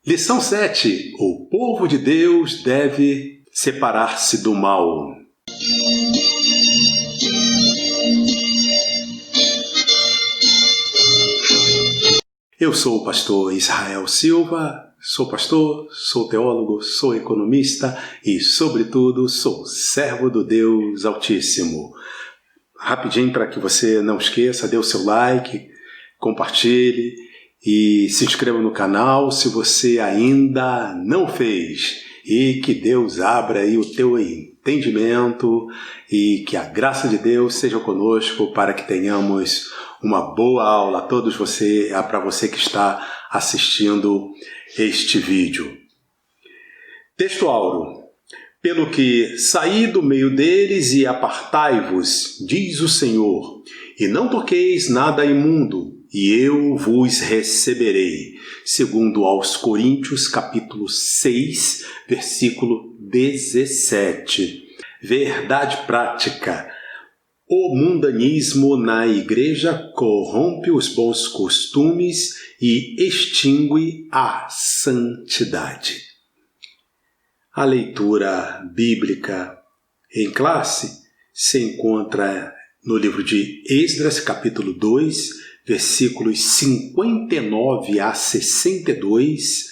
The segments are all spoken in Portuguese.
Lição 7. O povo de Deus deve separar-se do mal. Eu sou o pastor Israel Silva, sou pastor, sou teólogo, sou economista e, sobretudo, sou servo do Deus Altíssimo. Rapidinho, para que você não esqueça, dê o seu like, compartilhe e se inscreva no canal se você ainda não fez. E que Deus abra aí o teu entendimento e que a graça de Deus seja conosco para que tenhamos uma boa aula a todos para você que está assistindo este vídeo. Texto áureo. Pelo que saí do meio deles e apartai-vos, diz o Senhor, e não toqueis nada imundo, e eu vos receberei. Segundo aos Coríntios, capítulo 6, versículo 17. Verdade prática. O mundanismo na igreja corrompe os bons costumes e extingue a santidade. A leitura bíblica em classe se encontra no livro de Esdras, capítulo 2, versículos 59 a 62,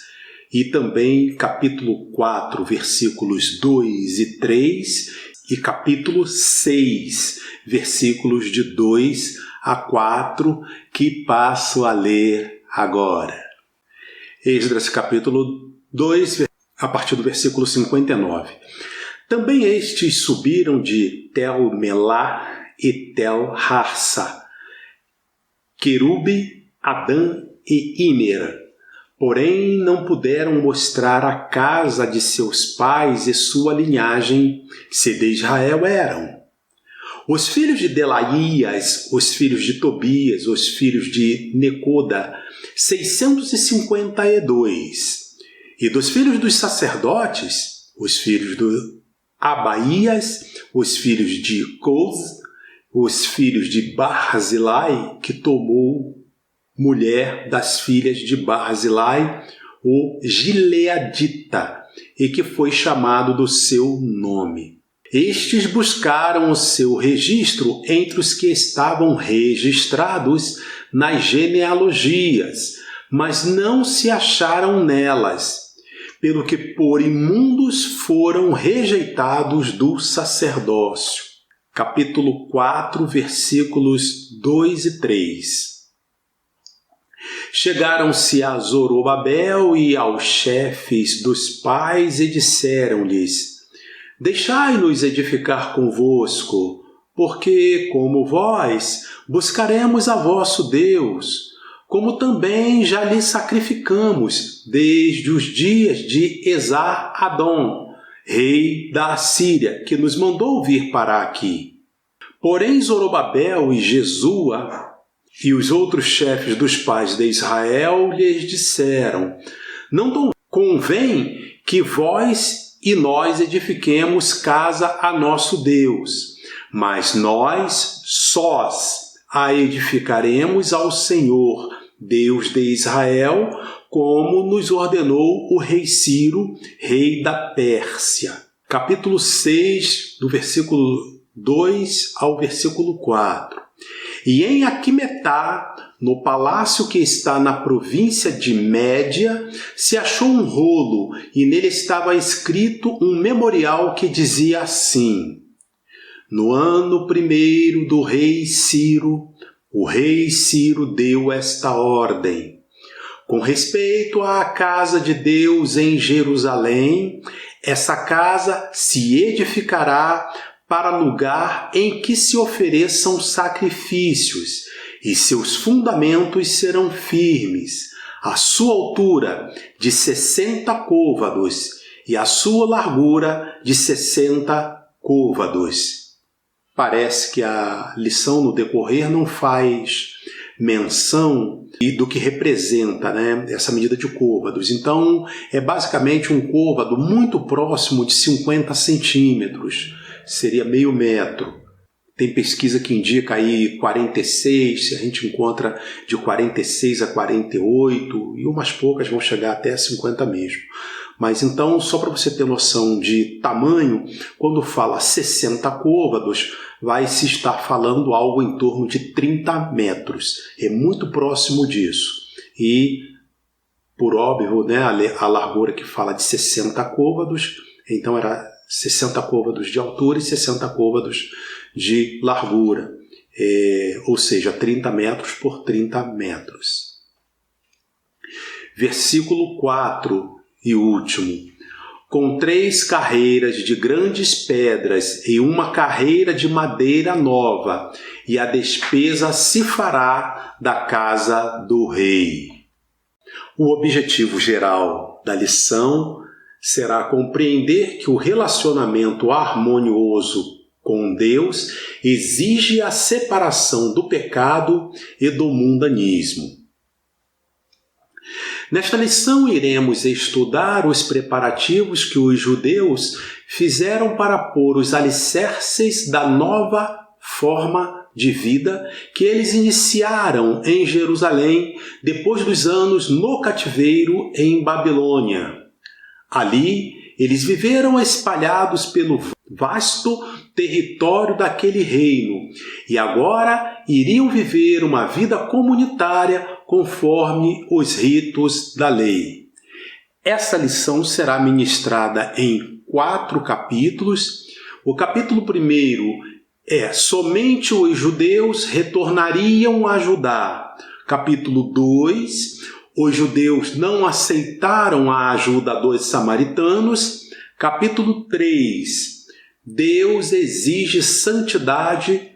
e também capítulo 4, versículos 2 e 3, e capítulo 6, versículos de 2 a 4, que passo a ler agora. Esdras, capítulo 2, a partir do versículo 59. Também estes subiram de Tel-Melá e Tel-Harsa, Querube, Adã e Imer. Porém, não puderam mostrar a casa de seus pais e sua linhagem, se de Israel eram. Os filhos de Delaías, os filhos de Tobias, os filhos de Necoda, 652. E dos filhos dos sacerdotes, os filhos de Abaías, os filhos de Coz, os filhos de Barzilai, que tomou mulher das filhas de Barzilai, o Gileadita, e que foi chamado do seu nome. Estes buscaram o seu registro entre os que estavam registrados nas genealogias, mas não se acharam nelas, pelo que por imundos foram rejeitados do sacerdócio. Capítulo 4, versículos 2 e 3. Chegaram-se a Zorobabel e aos chefes dos pais e disseram-lhes: Deixai-nos edificar convosco, porque, como vós, buscaremos a vosso Deus, como também já lhe sacrificamos desde os dias de Esar-Adom, rei da Assíria, que nos mandou vir para aqui. Porém, Zorobabel e Jesua e os outros chefes dos pais de Israel lhes disseram: Não convém que vós e nós edifiquemos casa a nosso Deus, mas nós sós a edificaremos ao Senhor, Deus de Israel, como nos ordenou o rei Ciro, rei da Pérsia. Capítulo 6, do versículo 2 ao versículo 4. E em Aquimetá, no palácio que está na província de Média, se achou um rolo, e nele estava escrito um memorial que dizia assim: No ano 1º do rei Ciro, o rei Ciro deu esta ordem: com respeito à casa de Deus em Jerusalém, essa casa se edificará para lugar em que se ofereçam sacrifícios, e seus fundamentos serão firmes, a sua altura de 60 côvados e a sua largura de 60 côvados. Parece que a lição no decorrer não faz menção do que representa, essa medida de côvados. Então, é basicamente um côvado muito próximo de 50 centímetros, seria meio metro. Tem pesquisa que indica aí 46, a gente encontra de 46 a 48, e umas poucas vão chegar até 50 mesmo. Mas então, só para você ter noção de tamanho, quando fala 60 côvados, vai se estar falando algo em torno de 30 metros. É muito próximo disso. E, por óbvio, né, a largura que fala de 60 côvados, então era 60 côvados de altura e 60 côvados de largura, ou seja, 30 metros por 30 metros. Versículo 4 e último. Com 3 carreiras de grandes pedras e uma carreira de madeira nova, e a despesa se fará da casa do rei. O objetivo geral da lição será compreender que o relacionamento harmonioso com Deus exige a separação do pecado e do mundanismo. Nesta lição iremos estudar os preparativos que os judeus fizeram para pôr os alicerces da nova forma de vida que eles iniciaram em Jerusalém depois dos anos no cativeiro em Babilônia. Ali, eles viveram espalhados pelo vasto território daquele reino e agora iriam viver uma vida comunitária conforme os ritos da lei. Essa lição será ministrada em 4 capítulos. O capítulo 1 é somente os judeus retornariam a Judá. Capítulo 2, os judeus não aceitaram a ajuda dos samaritanos. Capítulo 3, Deus exige santidade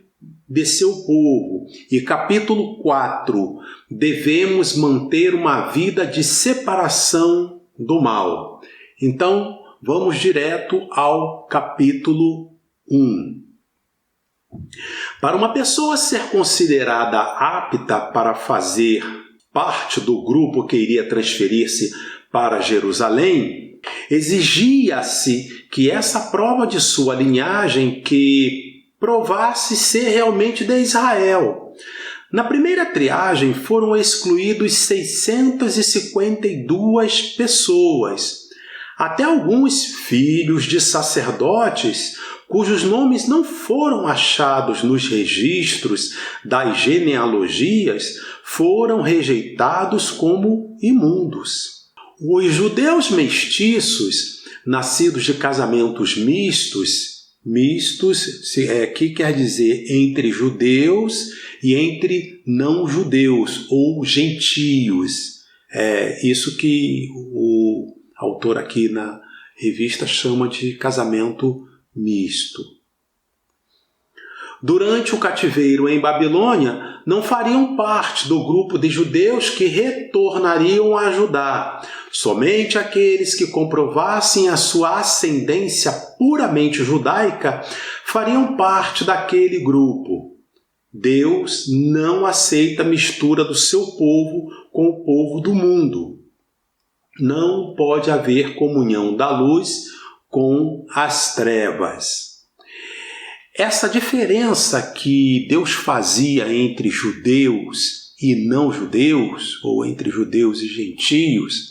de seu povo. E capítulo 4, devemos manter uma vida de separação do mal. Então, vamos direto ao capítulo 1. Para uma pessoa ser considerada apta para fazer parte do grupo que iria transferir-se para Jerusalém, exigia-se que essa prova de sua linhagem que provasse ser realmente de Israel. Na primeira triagem foram excluídos 652 pessoas, até alguns filhos de sacerdotes cujos nomes não foram achados nos registros das genealogias foram rejeitados como imundos. Os judeus mestiços, nascidos de casamentos mistos, que quer dizer entre judeus e entre não-judeus ou gentios. É isso que o autor aqui na revista chama de casamento misto. Durante o cativeiro em Babilônia, não fariam parte do grupo de judeus que retornariam a Judá. Somente aqueles que comprovassem a sua ascendência puramente judaica fariam parte daquele grupo. Deus não aceita a mistura do seu povo com o povo do mundo. Não pode haver comunhão da luz com as trevas. Essa diferença que Deus fazia entre judeus e não-judeus, ou entre judeus e gentios,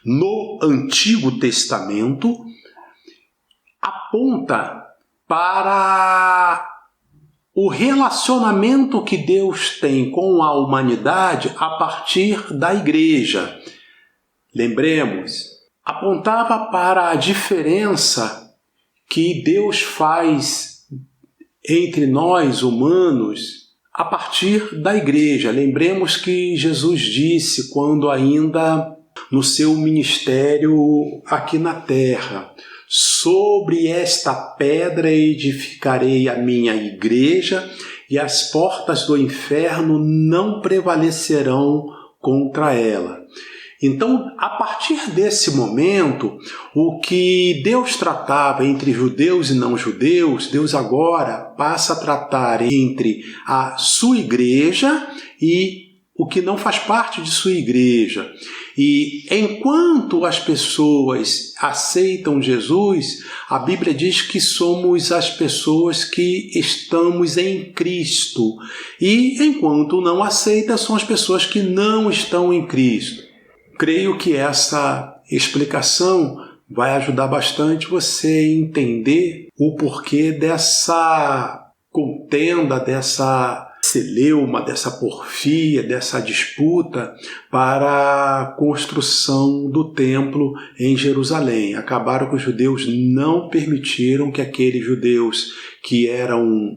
no Antigo Testamento, aponta para o relacionamento que Deus tem com a humanidade a partir da igreja. Lembremos, apontava para a diferença que Deus faz entre nós, humanos, a partir da igreja. Lembremos que Jesus disse, quando ainda no seu ministério aqui na terra, sobre esta pedra edificarei a minha igreja e as portas do inferno não prevalecerão contra ela. Então, a partir desse momento, o que Deus tratava entre judeus e não-judeus, Deus agora passa a tratar entre a sua igreja e o que não faz parte de sua igreja. E enquanto as pessoas aceitam Jesus, a Bíblia diz que somos as pessoas que estamos em Cristo. E enquanto não aceitam, são as pessoas que não estão em Cristo. Creio que essa explicação vai ajudar bastante você a entender o porquê dessa contenda, dessa celeuma, dessa porfia, dessa disputa para a construção do templo em Jerusalém. Acabaram que os judeus não permitiram que aqueles judeus que eram...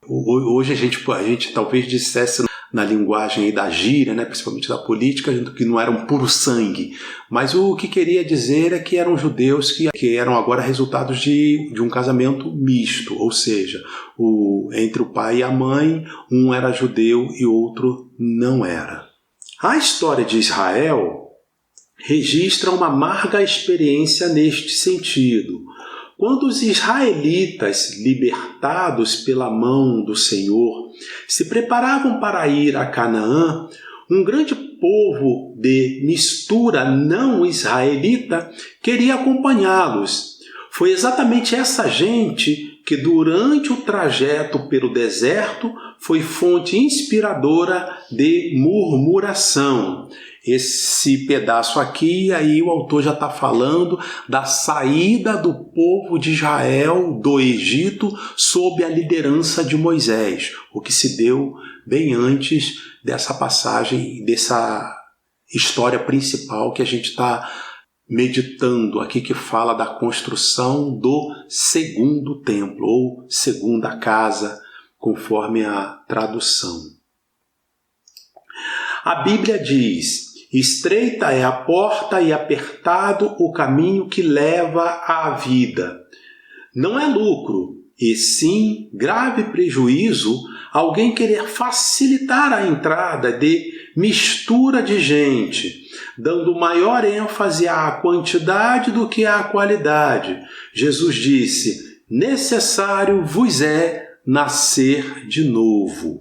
Hoje a gente talvez dissesse na linguagem da gíria, né, principalmente da política, que não eram puro sangue. Mas o que queria dizer é que eram judeus que eram agora resultados de um casamento misto, ou seja, entre o pai e a mãe, um era judeu e outro não era. A história de Israel registra uma amarga experiência neste sentido. Quando os israelitas, libertados pela mão do Senhor, se preparavam para ir a Canaã, um grande povo de mistura não israelita queria acompanhá-los. Foi exatamente essa gente que, durante o trajeto pelo deserto, foi fonte inspiradora de murmuração. Esse pedaço aqui, aí o autor já está falando da saída do povo de Israel do Egito sob a liderança de Moisés, o que se deu bem antes dessa passagem, dessa história principal que a gente está meditando aqui, que fala da construção do segundo templo, ou segunda casa, conforme a tradução. A Bíblia diz: estreita é a porta e apertado o caminho que leva à vida. Não é lucro, e sim grave prejuízo alguém querer facilitar a entrada de mistura de gente, dando maior ênfase à quantidade do que à qualidade. Jesus disse: necessário vos é nascer de novo.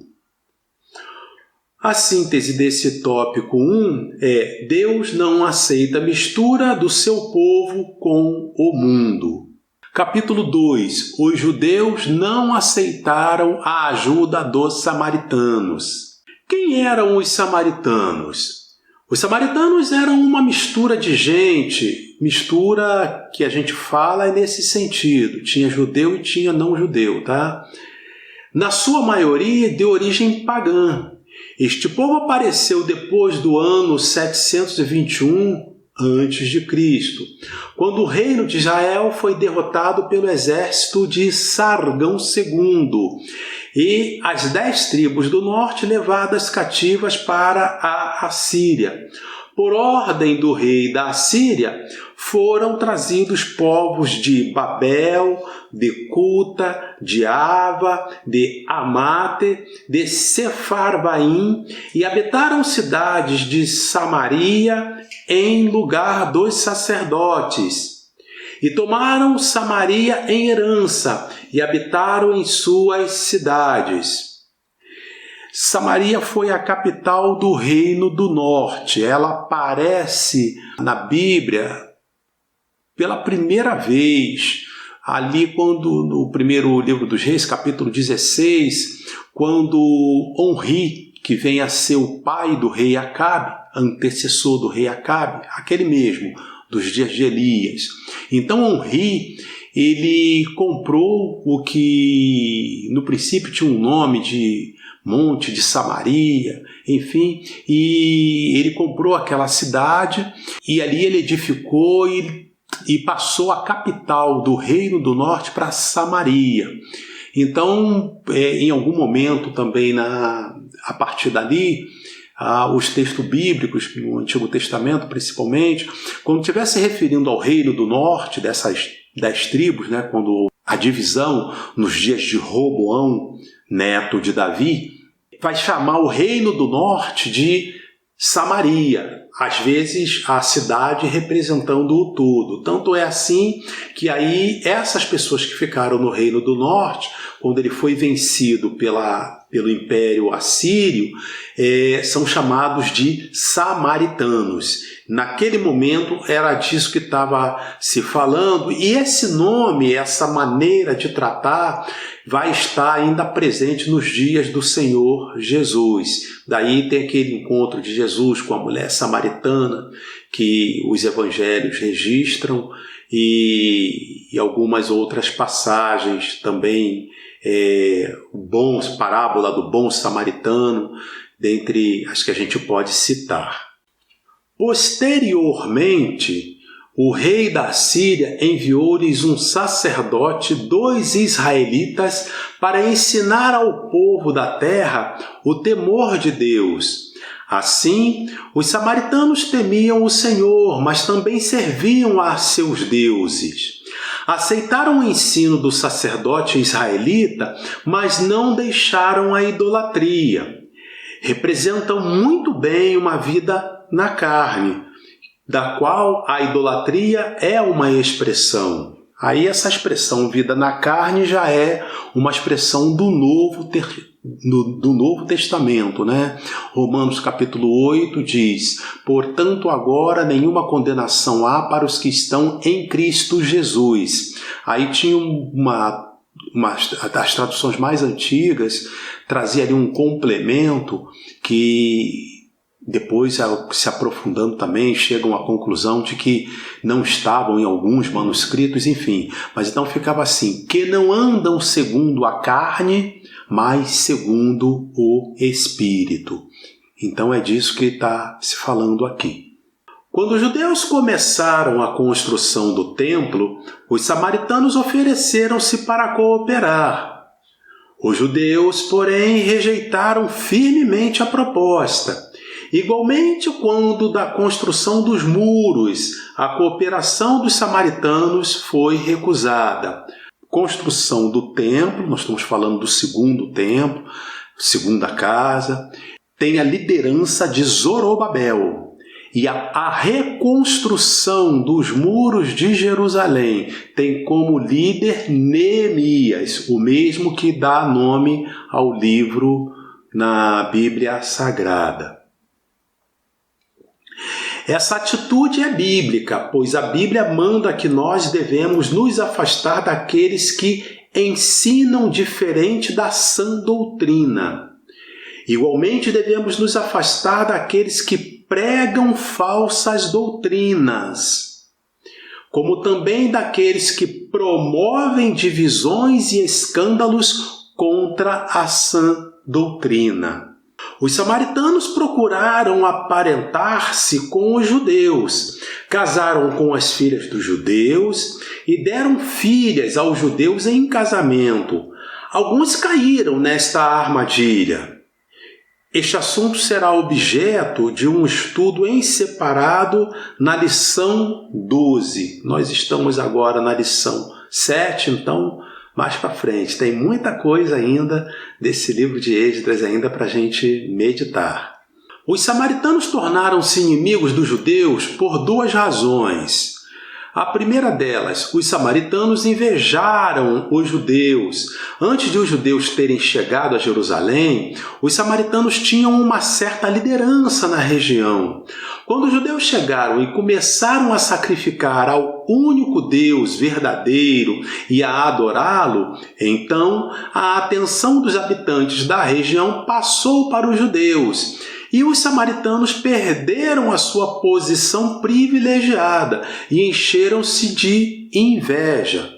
A síntese desse tópico 1 é: Deus não aceita a mistura do seu povo com o mundo. Capítulo 2. Os judeus não aceitaram a ajuda dos samaritanos. Quem eram os samaritanos? Os samaritanos eram uma mistura de gente, mistura que a gente fala é nesse sentido. Tinha judeu e tinha não judeu, tá? Na sua maioria de origem pagã. Este povo apareceu depois do ano 721 a.C., quando o reino de Israel foi derrotado pelo exército de Sargão II e as 10 tribos do norte levadas cativas para a Assíria. Por ordem do rei da Assíria, foram trazidos povos de Babel, de Cuta, de Ava, de Amate, de Sefarvaim, e habitaram cidades de Samaria em lugar dos sacerdotes. E tomaram Samaria em herança, e habitaram em suas cidades. Samaria foi a capital do Reino do Norte. Ela aparece na Bíblia pela primeira vez, ali quando no primeiro livro dos Reis, capítulo 16, quando Onri, que vem a ser o pai do rei Acabe, antecessor do rei Acabe, aquele mesmo, dos dias de Elias. Então Onri, ele comprou o que no princípio tinha um nome de Monte de Samaria, enfim, e ele comprou aquela cidade e ali ele edificou e passou a capital do Reino do Norte para Samaria. Então, em algum momento também, a partir dali, os textos bíblicos, no Antigo Testamento principalmente, quando estiver se referindo ao Reino do Norte, dessas 10 tribos, né, quando a divisão nos dias de Roboão, neto de Davi, vai chamar o Reino do Norte de Samaria, às vezes a cidade representando o todo. Tanto é assim que aí essas pessoas que ficaram no Reino do Norte, quando ele foi vencido pelo Império Assírio, são chamados de samaritanos. Naquele momento era disso que estava se falando, e esse nome, essa maneira de tratar, vai estar ainda presente nos dias do Senhor Jesus. Daí tem aquele encontro de Jesus com a mulher samaritana, que os evangelhos registram, e algumas outras passagens também, parábola do bom samaritano, dentre as que a gente pode citar. Posteriormente, o rei da Síria enviou-lhes um sacerdote, 2 israelitas, para ensinar ao povo da terra o temor de Deus. Assim, os samaritanos temiam o Senhor, mas também serviam a seus deuses. Aceitaram o ensino do sacerdote israelita, mas não deixaram a idolatria. Representam muito bem uma vida na carne, da qual a idolatria é uma expressão. Aí essa expressão vida na carne já é uma expressão do Novo Testamento, né? Romanos capítulo 8 diz: portanto agora nenhuma condenação há para os que estão em Cristo Jesus. Aí tinha das traduções mais antigas, trazia ali um complemento que depois, se aprofundando também, chegam à conclusão de que não estavam em alguns manuscritos, enfim. Mas então ficava assim: que não andam segundo a carne, mas segundo o Espírito. Então é disso que está se falando aqui. Quando os judeus começaram a construção do templo, os samaritanos ofereceram-se para cooperar. Os judeus, porém, rejeitaram firmemente a proposta. Igualmente, quando da construção dos muros, a cooperação dos samaritanos foi recusada. Construção do templo, nós estamos falando do segundo templo, segunda casa, tem a liderança de Zorobabel. E a reconstrução dos muros de Jerusalém tem como líder Neemias, o mesmo que dá nome ao livro na Bíblia Sagrada. Essa atitude é bíblica, pois a Bíblia manda que nós devemos nos afastar daqueles que ensinam diferente da sã doutrina. Igualmente devemos nos afastar daqueles que pregam falsas doutrinas, como também daqueles que promovem divisões e escândalos contra a sã doutrina. Os samaritanos procuraram aparentar-se com os judeus, casaram com as filhas dos judeus e deram filhas aos judeus em casamento. Alguns caíram nesta armadilha. Este assunto será objeto de um estudo em separado na lição 12. Nós estamos agora na lição 7, então mais para frente. Tem muita coisa ainda desse livro de Esdras ainda para a gente meditar. Os samaritanos tornaram-se inimigos dos judeus por 2 razões. A primeira delas, os samaritanos invejaram os judeus. Antes de os judeus terem chegado a Jerusalém, os samaritanos tinham uma certa liderança na região. Quando os judeus chegaram e começaram a sacrificar ao único Deus verdadeiro e a adorá-lo, então a atenção dos habitantes da região passou para os judeus. E os samaritanos perderam a sua posição privilegiada e encheram-se de inveja.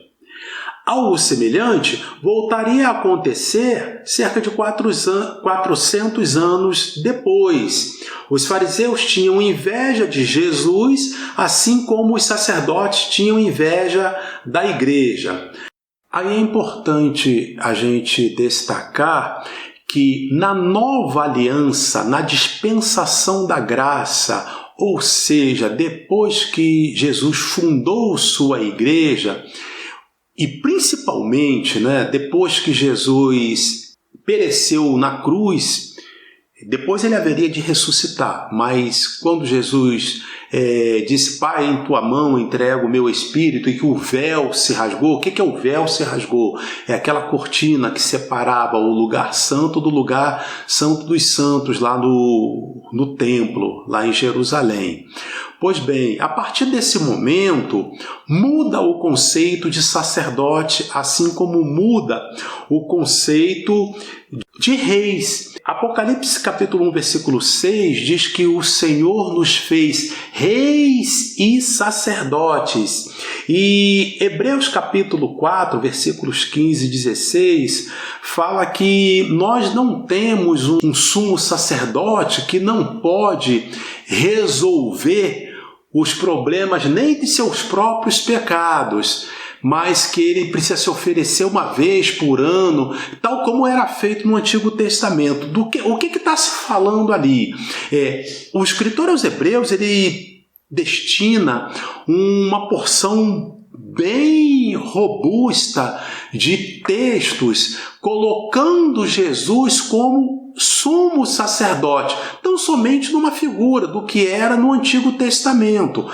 Algo semelhante voltaria a acontecer cerca de 400 anos depois. Os fariseus tinham inveja de Jesus, assim como os sacerdotes tinham inveja da igreja. Aí é importante a gente destacar que na nova aliança, na dispensação da graça, ou seja, depois que Jesus fundou sua igreja, e principalmente, depois que Jesus pereceu na cruz, depois ele haveria de ressuscitar, mas quando Jesus disse: Pai, em tua mão entrego o meu espírito, e que o véu se rasgou. O que é o véu se rasgou? É aquela cortina que separava o lugar santo do lugar santo dos santos, lá no templo, lá em Jerusalém. Pois bem, a partir desse momento, muda o conceito de sacerdote, assim como muda o conceito de reis. Apocalipse capítulo 1, versículo 6 diz que o Senhor nos fez reis e sacerdotes. E Hebreus capítulo 4, versículos 15 e 16 fala que nós não temos um sumo sacerdote que não pode resolver os problemas nem de seus próprios pecados, mas que ele precisa se oferecer uma vez por ano, tal como era feito no Antigo Testamento. O que está se falando ali? O escritor aos Hebreus, ele destina uma porção bem robusta de textos colocando Jesus como sumo sacerdote, tão somente numa figura do que era no Antigo Testamento.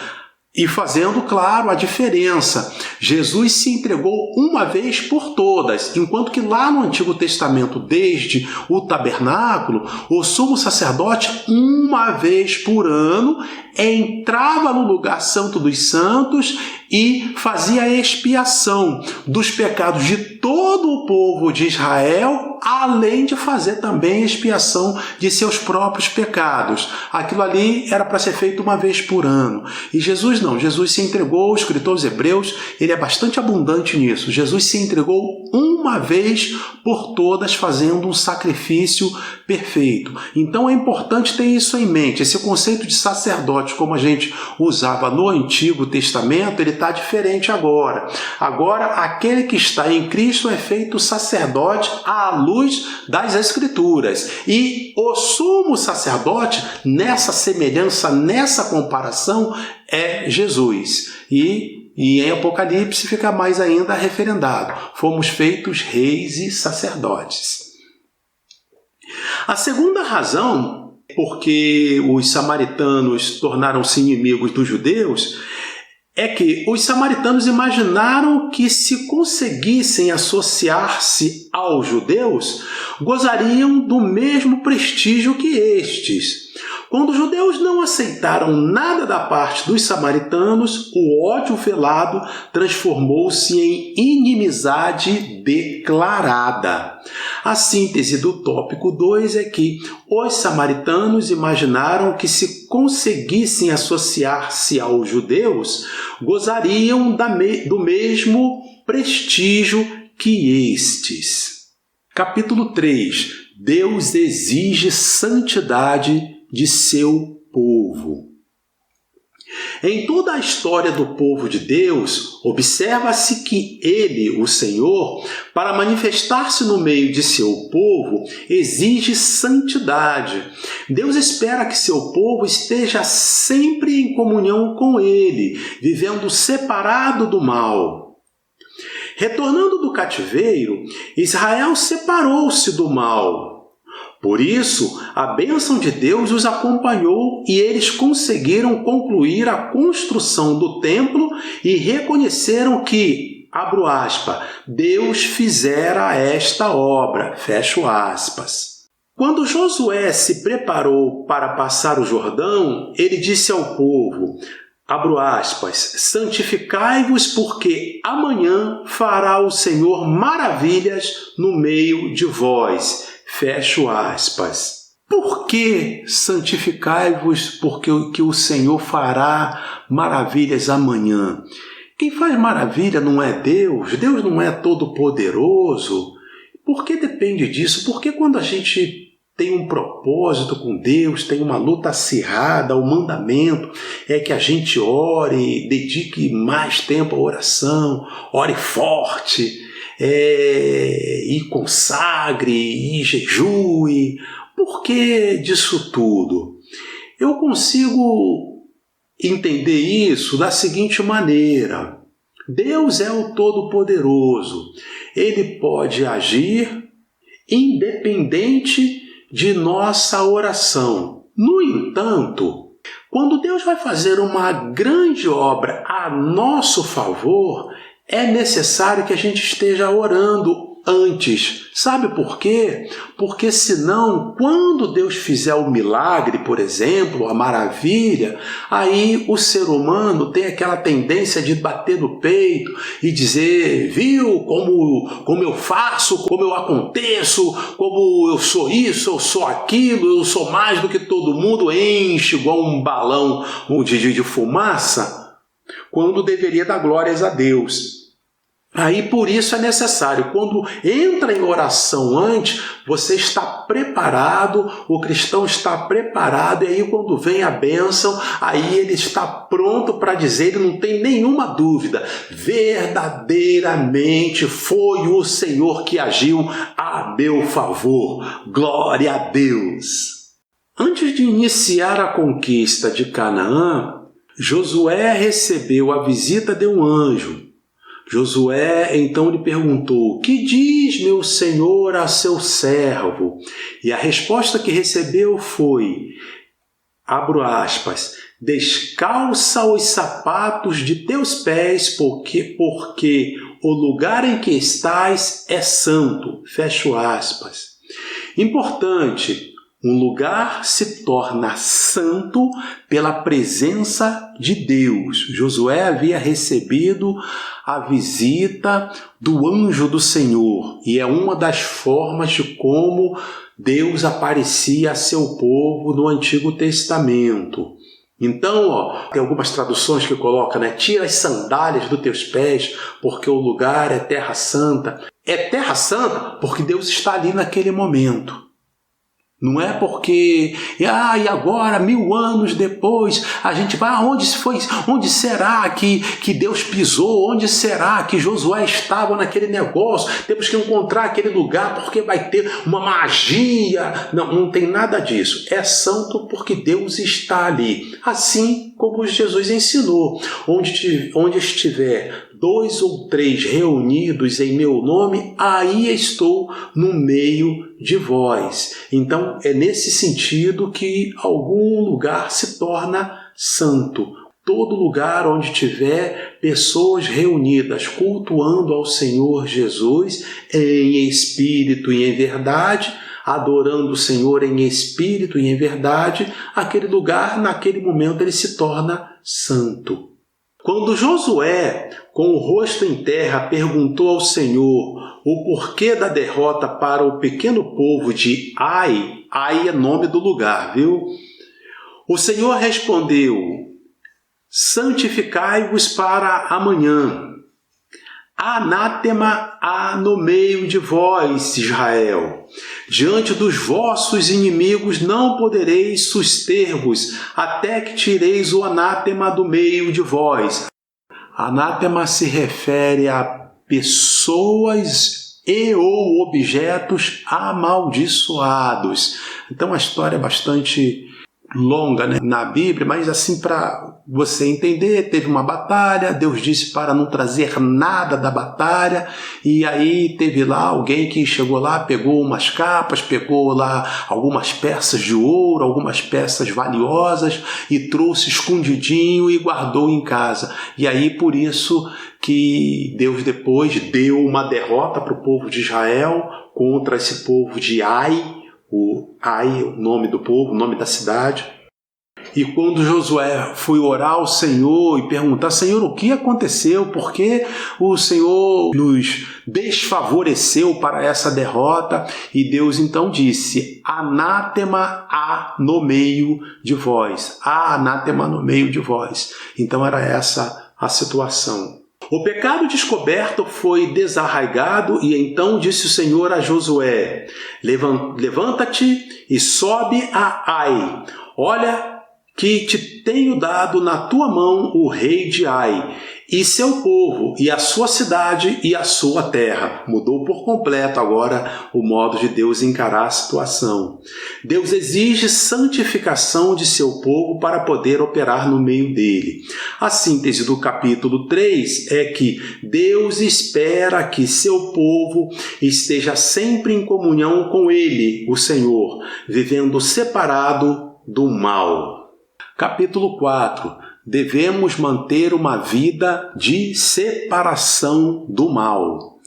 E fazendo, claro, a diferença. Jesus se entregou uma vez por todas, enquanto que lá no Antigo Testamento, desde o tabernáculo, o sumo sacerdote, uma vez por ano, entrava no lugar santo dos santos e fazia a expiação dos pecados de todo o povo de Israel, além de fazer também a expiação de seus próprios pecados. Aquilo ali era para ser feito uma vez por ano. E Jesus não. Jesus se entregou, o escritor aos Hebreus, ele é bastante abundante nisso. Jesus se entregou uma vez por todas, fazendo um sacrifício perfeito. Então é importante ter isso em mente. Esse conceito de sacerdote, como a gente usava no Antigo Testamento, ele está diferente agora. Agora, aquele que está em Cristo é feito sacerdote à luz das Escrituras. E o sumo sacerdote, nessa semelhança, nessa comparação, é Jesus. E em Apocalipse fica mais ainda referendado. Fomos feitos reis e sacerdotes. A segunda razão, porque os samaritanos tornaram-se inimigos dos judeus, é que os samaritanos imaginaram que, se conseguissem associar-se aos judeus, gozariam do mesmo prestígio que estes. Quando os judeus não aceitaram nada da parte dos samaritanos, o ódio velado transformou-se em inimizade declarada. A síntese do tópico 2 é que os samaritanos imaginaram que, se conseguissem associar-se aos judeus, gozariam do mesmo prestígio que estes. Capítulo 3. Deus exige santidade de seu povo. Em toda a história do povo de Deus, observa-se que ele, o Senhor, para manifestar-se no meio de seu povo, exige santidade. Deus espera que seu povo esteja sempre em comunhão com ele, vivendo separado do mal. Retornando do cativeiro, Israel separou-se do mal. Por isso, a bênção de Deus os acompanhou e eles conseguiram concluir a construção do templo e reconheceram que, abro aspas, Deus fizera esta obra, fecho aspas. Quando Josué se preparou para passar o Jordão, ele disse ao povo, abro aspas, santificai-vos porque amanhã fará o Senhor maravilhas no meio de vós. Fecho aspas. Por que santificai-vos porque o Senhor fará maravilhas amanhã? Quem faz maravilha não é Deus? Deus não é todo-poderoso? Por que depende disso? Porque quando a gente tem um propósito com Deus, tem uma luta acirrada, o mandamento é que a gente ore, dedique mais tempo à oração, ore forte, e consagre, e jejue. Por que disso tudo? Eu consigo entender isso da seguinte maneira. Deus é o Todo-Poderoso. Ele pode agir independente de nossa oração. No entanto, quando Deus vai fazer uma grande obra a nosso favor, é necessário que a gente esteja orando antes. Sabe por quê? Porque senão, quando Deus fizer o milagre, por exemplo, a maravilha, aí o ser humano tem aquela tendência de bater no peito e dizer, viu como eu faço, como eu aconteço, como eu sou isso, eu sou aquilo, eu sou mais do que todo mundo, enche igual um balão de fumaça, quando deveria dar glórias a Deus. Aí por isso é necessário, quando entra em oração antes, você está preparado, o cristão está preparado, e aí quando vem a bênção, aí ele está pronto para dizer, ele não tem nenhuma dúvida, verdadeiramente foi o Senhor que agiu a meu favor, glória a Deus. Antes de iniciar a conquista de Canaã, Josué recebeu a visita de um anjo. Josué então lhe perguntou, que diz meu senhor a seu servo? E a resposta que recebeu foi, abro aspas, descalça os sapatos de teus pés, porque o lugar em que estás é santo, fecho aspas. Importante, um lugar se torna santo pela presença de Deus. Josué havia recebido a visita do anjo do Senhor, e é uma das formas de como Deus aparecia a seu povo no Antigo Testamento. Então, tem algumas traduções que colocam, tira as sandálias dos teus pés, porque o lugar é terra santa. É terra santa porque Deus está ali naquele momento. Não é porque, e agora, 1000 anos depois, a gente vai, onde será que Deus pisou? Onde será que Josué estava naquele negócio? Temos que encontrar aquele lugar porque vai ter uma magia. Não tem nada disso. É santo porque Deus está ali. Assim como Jesus ensinou, onde estiver 2 ou 3 reunidos em meu nome, aí estou no meio de vós. Então, é nesse sentido que algum lugar se torna santo. Todo lugar onde tiver pessoas reunidas cultuando ao Senhor Jesus em espírito e em verdade, adorando o Senhor em espírito e em verdade, aquele lugar, naquele momento, ele se torna santo. Quando Josué, com o rosto em terra, perguntou ao Senhor o porquê da derrota para o pequeno povo de Ai, Ai é nome do lugar, viu? O Senhor respondeu, santificai-vos para amanhã. Anátema há no meio de vós, Israel. Diante dos vossos inimigos não podereis suster-vos, até que tireis o anátema do meio de vós. Anátema se refere a pessoas e ou objetos amaldiçoados. Então a história é bastante longa, na Bíblia, mas assim para você entender, teve uma batalha, Deus disse para não trazer nada da batalha, e aí teve lá alguém que chegou lá, pegou umas capas, pegou lá algumas peças de ouro, algumas peças valiosas e trouxe escondidinho e guardou em casa. E aí por isso que Deus depois deu uma derrota para o povo de Israel contra esse povo de Ai, o nome do povo, o nome da cidade. E quando Josué foi orar ao Senhor e perguntar, Senhor, o que aconteceu? Por que o Senhor nos desfavoreceu para essa derrota? E Deus então disse, anátema há no meio de vós. Há anátema no meio de vós. Então era essa a situação. O pecado descoberto foi desarraigado e então disse o Senhor a Josué, levanta-te e sobe a Ai. Olha que te tenho dado na tua mão o rei de Ai, e seu povo, e a sua cidade e a sua terra. Mudou por completo agora o modo de Deus encarar a situação. Deus exige santificação de seu povo para poder operar no meio dele. A síntese do capítulo 3 é que Deus espera que seu povo esteja sempre em comunhão com ele, o Senhor, vivendo separado do mal. Capítulo 4. Devemos manter uma vida de separação do mal.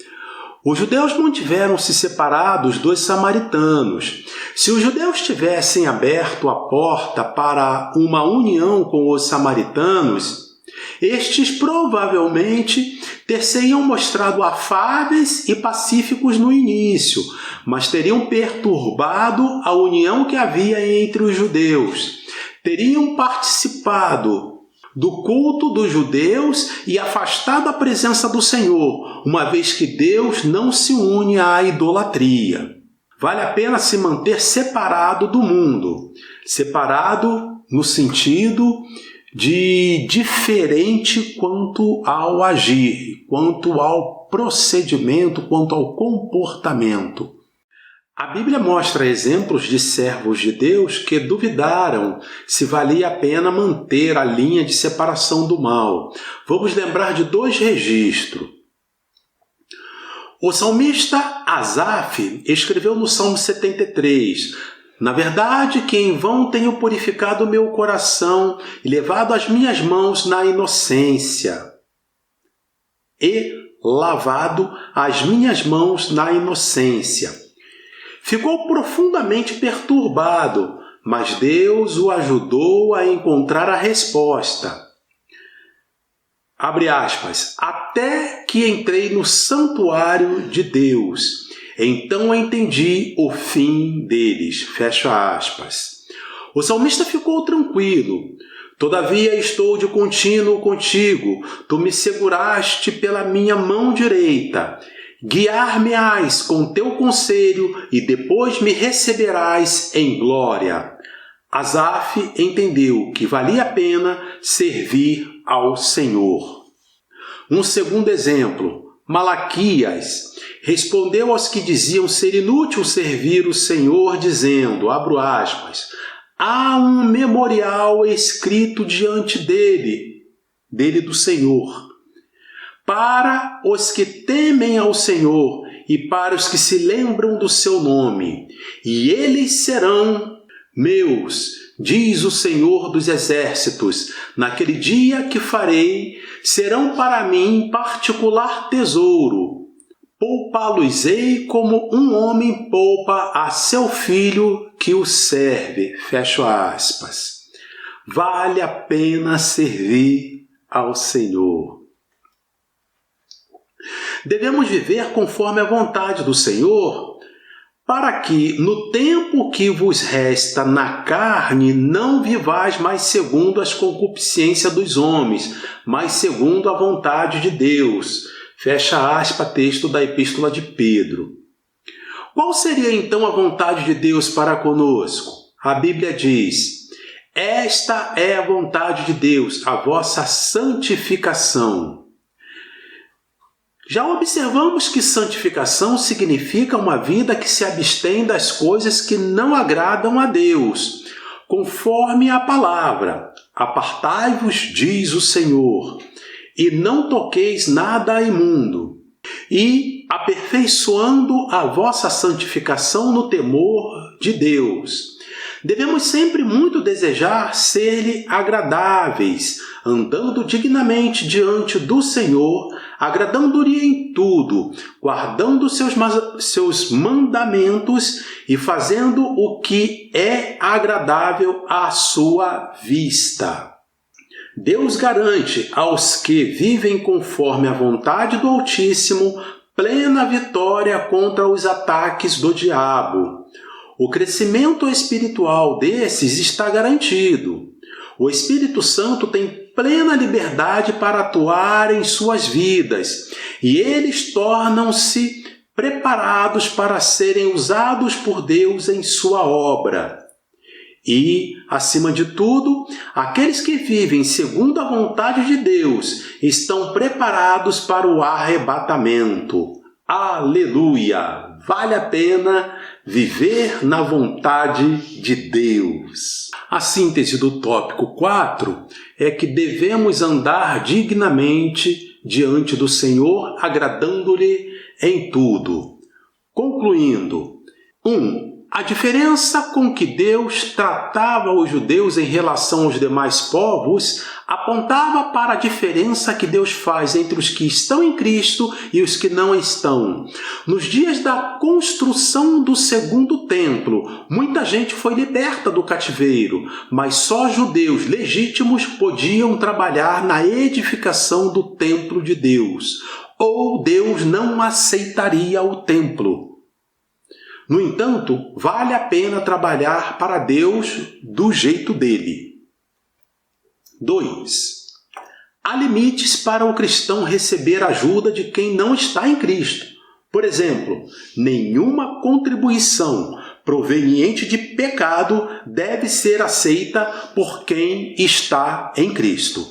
Os judeus mantiveram-se separados dos samaritanos. Se os judeus tivessem aberto a porta para uma união com os samaritanos, estes provavelmente ter-se-iam mostrado afáveis e pacíficos no início, mas teriam perturbado a união que havia entre os judeus. Teriam participado do culto dos judeus e afastado a presença do Senhor, uma vez que Deus não se une à idolatria. Vale a pena se manter separado do mundo, separado no sentido de diferente quanto ao agir, quanto ao procedimento, quanto ao comportamento. A Bíblia mostra exemplos de servos de Deus que duvidaram se valia a pena manter a linha de separação do mal. Vamos lembrar de 2 registros. O salmista Asaf escreveu no Salmo 73: "Na verdade, que em vão tenho purificado o meu coração e levado as minhas mãos na inocência, e lavado as minhas mãos na inocência." Ficou profundamente perturbado, mas Deus o ajudou a encontrar a resposta. Abre aspas, "até que entrei no santuário de Deus, então entendi o fim deles." Fecha aspas. O salmista ficou tranquilo. "Todavia estou de contínuo contigo, tu me seguraste pela minha mão direita. Guiar-me-ás com teu conselho e depois me receberás em glória." Asaf entendeu que valia a pena servir ao Senhor. Um segundo exemplo, Malaquias respondeu aos que diziam ser inútil servir o Senhor, dizendo, abro aspas, "há um memorial escrito diante dele do Senhor, para os que temem ao Senhor e para os que se lembram do seu nome, e eles serão meus, diz o Senhor dos Exércitos. Naquele dia que farei, serão para mim particular tesouro. Poupá-los-ei como um homem poupa a seu filho que o serve." Fecha aspas. Vale a pena servir ao Senhor. Devemos viver conforme a vontade do Senhor, para que, no tempo que vos resta na carne, não vivais mais segundo as concupiscências dos homens, mas segundo a vontade de Deus. Fecha aspas, texto da Epístola de Pedro. Qual seria então a vontade de Deus para conosco? A Bíblia diz, esta é a vontade de Deus, a vossa santificação. Já observamos que santificação significa uma vida que se abstém das coisas que não agradam a Deus, conforme a palavra. Apartai-vos, diz o Senhor, e não toqueis nada imundo, e aperfeiçoando a vossa santificação no temor de Deus. Devemos sempre muito desejar ser-lhe agradáveis, andando dignamente diante do Senhor, agradando-lhe em tudo, guardando seus mandamentos e fazendo o que é agradável à sua vista. Deus garante aos que vivem conforme a vontade do Altíssimo plena vitória contra os ataques do diabo. O crescimento espiritual desses está garantido. O Espírito Santo tem plena liberdade para atuar em suas vidas e eles tornam-se preparados para serem usados por Deus em sua obra. E, acima de tudo, aqueles que vivem segundo a vontade de Deus estão preparados para o arrebatamento. Aleluia! Vale a pena viver na vontade de Deus. A síntese do tópico 4 é que devemos andar dignamente diante do Senhor, agradando-lhe em tudo. Concluindo, 1. A diferença com que Deus tratava os judeus em relação aos demais povos apontava para a diferença que Deus faz entre os que estão em Cristo e os que não estão. Nos dias da construção do segundo templo, muita gente foi liberta do cativeiro, mas só judeus legítimos podiam trabalhar na edificação do templo de Deus, ou Deus não aceitaria o templo. No entanto, vale a pena trabalhar para Deus do jeito dele. 2. Há limites para o cristão receber ajuda de quem não está em Cristo. Por exemplo, nenhuma contribuição proveniente de pecado deve ser aceita por quem está em Cristo.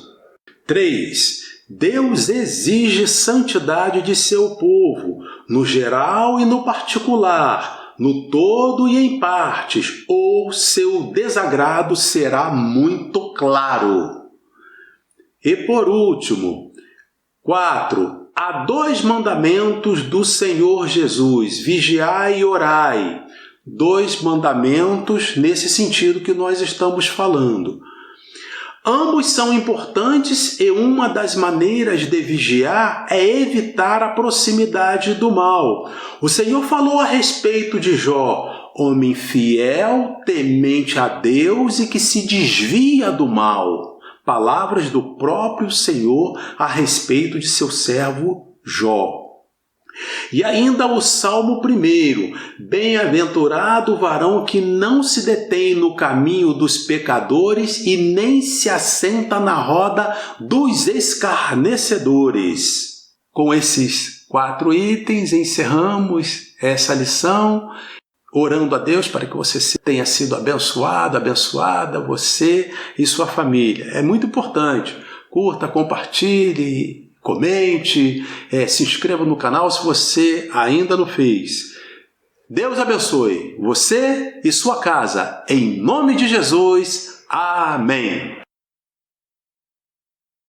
3. Deus exige santidade de seu povo, no geral e no particular, no todo e em partes, ou seu desagrado será muito claro. E por último, 4. Há 2 mandamentos do Senhor Jesus, vigiai e orai. 2 mandamentos nesse sentido que nós estamos falando. Ambos são importantes e uma das maneiras de vigiar é evitar a proximidade do mal. O Senhor falou a respeito de Jó, homem fiel, temente a Deus e que se desvia do mal. Palavras do próprio Senhor a respeito de seu servo Jó. E ainda o Salmo 1, bem-aventurado o varão que não se detém no caminho dos pecadores e nem se assenta na roda dos escarnecedores. Com esses 4 itens, encerramos essa lição, orando a Deus para que você tenha sido abençoado, abençoada, você e sua família. É muito importante. Curta, compartilhe, comente, se inscreva no canal se você ainda não fez. Deus abençoe você e sua casa. Em nome de Jesus. Amém.